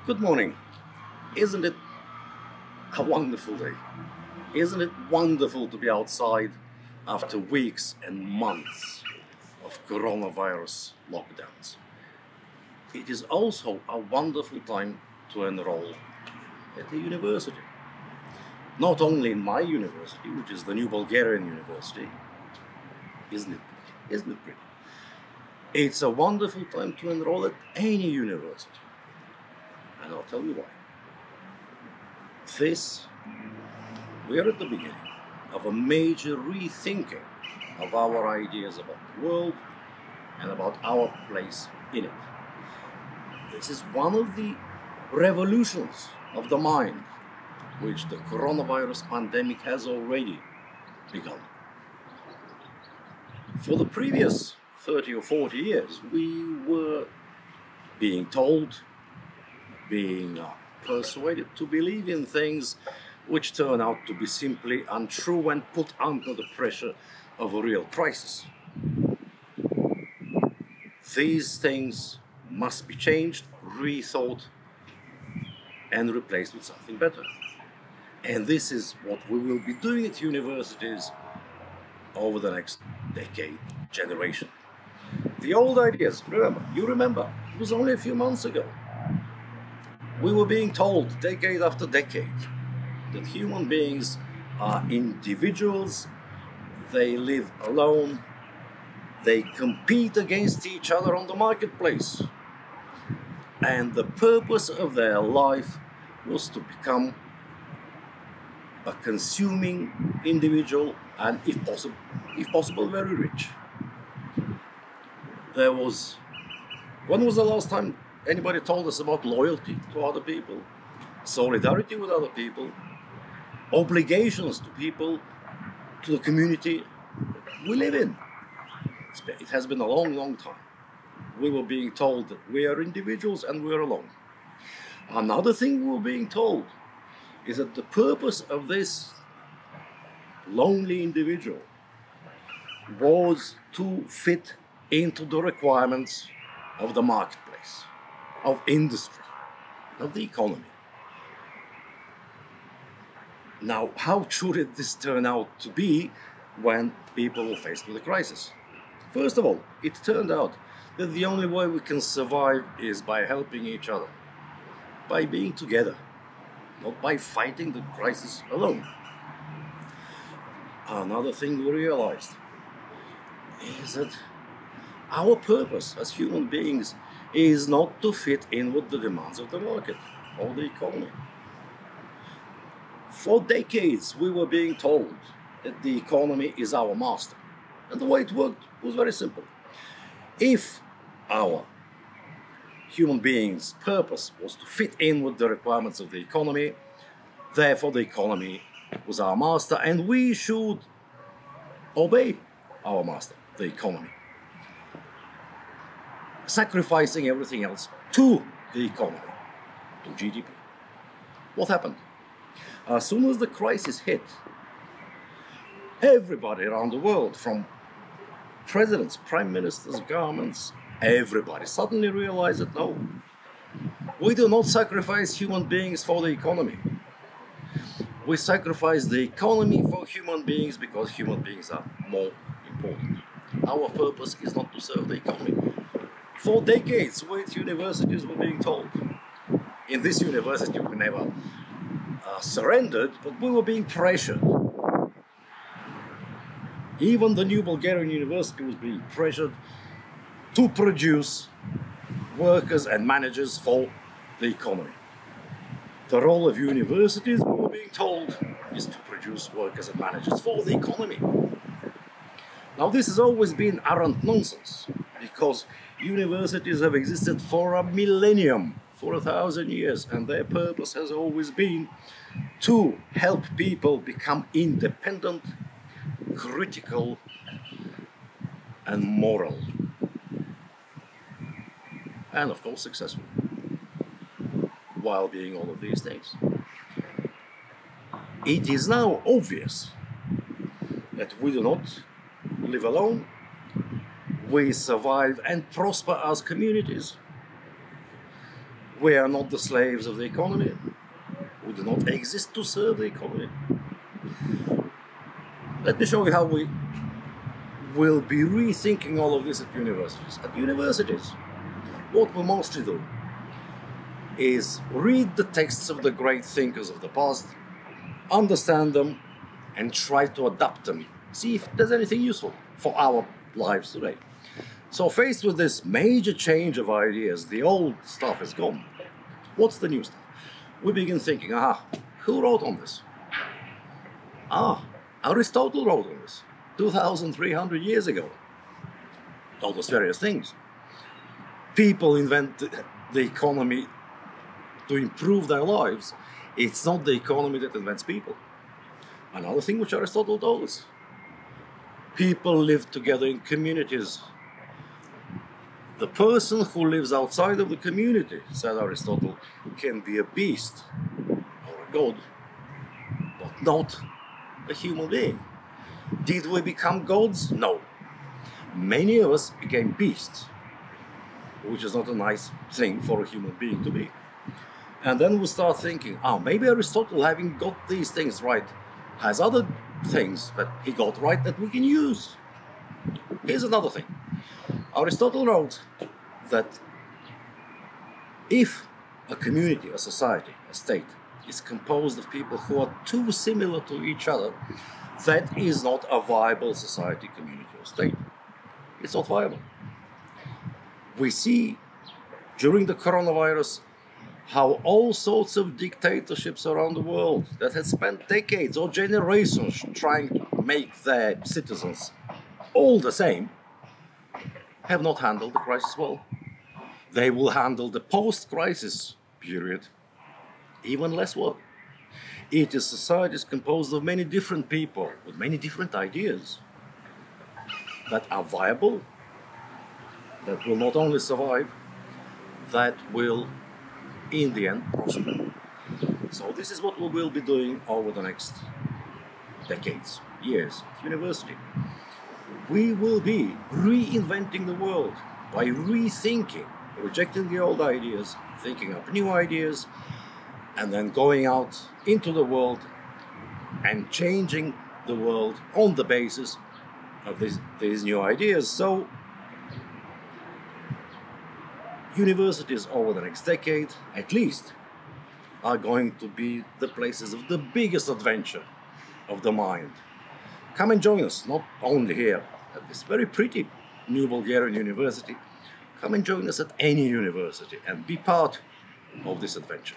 Good morning. Isn't it a wonderful day? Isn't it wonderful to be outside after weeks and months of coronavirus lockdowns? It is also a wonderful time to enroll at the university. Not only in my university, which is the new Bulgarian University, isn't it pretty? Isn't it pretty? It's a wonderful time to enroll at any university. And I'll tell you why. We are at the beginning of a major rethinking of our ideas about the world and about our place in it. This is one of the revolutions of the mind which the coronavirus pandemic has already begun. For the previous 30 or 40 years, we were being told, being persuaded to believe in things which turn out to be simply untrue when put under the pressure of a real crisis. These things must be changed, rethought, and replaced with something better. And this is what we will be doing at universities over the next decade, generation. The old ideas, you remember, it was only a few months ago. We were being told decade after decade that human beings are individuals, they live alone, they compete against each other on the marketplace, and the purpose of their life was to become a consuming individual and, if possible, very rich. When was the last time anybody told us about loyalty to other people, solidarity with other people, obligations to people, to the community we live in? It has been a long, long time. We were being told that we are individuals and we are alone. Another thing we were being told is that the purpose of this lonely individual was to fit into the requirements of the marketplace, of industry, of the economy. Now, how true did this turn out to be when people were faced with a crisis? First of all, it turned out that the only way we can survive is by helping each other, by being together, not by fighting the crisis alone. Another thing we realized is that our purpose as human beings is not to fit in with the demands of the market or the economy. For decades, we were being told that the economy is our master. And the way it worked was very simple. If our human beings' purpose was to fit in with the requirements of the economy, therefore the economy was our master, and we should obey our master, the economy, sacrificing everything else to the economy, to GDP. What happened? As soon as the crisis hit, everybody around the world, from presidents, prime ministers, governments, everybody suddenly realized that no, we do not sacrifice human beings for the economy. We sacrifice the economy for human beings because human beings are more important. Our purpose is not to serve the economy. For decades, we at universities were being told. In this university, we never surrendered, but we were being pressured. Even the new Bulgarian University was being pressured to produce workers and managers for the economy. The role of universities, we were being told, is to produce workers and managers for the economy. Now, this has always been arrant nonsense, because universities have existed for a millennium, for 1,000 years, and their purpose has always been to help people become independent, critical, and moral, and of course successful, while being all of these things. It is now obvious that we do not live alone, we survive and prosper as communities We are not the slaves of the economy. We do not exist to serve the economy. Let me show you how we will be rethinking all of this at universities. At universities, what we mostly do is read the texts of the great thinkers of the past, understand them, and try to adapt them. See if there's anything useful for our lives today. So faced with this major change of ideas, the old stuff is gone. What's the new stuff? We begin thinking, who wrote on this? Aristotle wrote on this 2,300 years ago. Told us various things. People invent the economy to improve their lives. It's not the economy that invents people. Another thing which Aristotle told us. People live together in communities. The person who lives outside of the community, said Aristotle, can be a beast or a god, but not a human being. Did we become gods? No. Many of us became beasts, which is not a nice thing for a human being to be. And then we start thinking, maybe Aristotle, having got these things right, has other things that he got right that we can use. Here's another thing. Aristotle wrote that if a community, a society, a state is composed of people who are too similar to each other, that is not a viable society, community, or state. It's not viable. We see during the coronavirus how all sorts of dictatorships around the world that had spent decades or generations trying to make their citizens all the same have not handled the crisis well. They will handle the post-crisis period even less well. It is societies composed of many different people with many different ideas that are viable, that will not only survive, that will in the end prosper. So this is what we will be doing over the next decades, years at university. We will be reinventing the world by rethinking, rejecting the old ideas, thinking up new ideas, and then going out into the world and changing the world on the basis of these new ideas. So universities over the next decade, at least, are going to be the places of the biggest adventure of the mind. Come and join us, not only here at this very pretty new Bulgarian university. Come and join us at any university and be part of this adventure.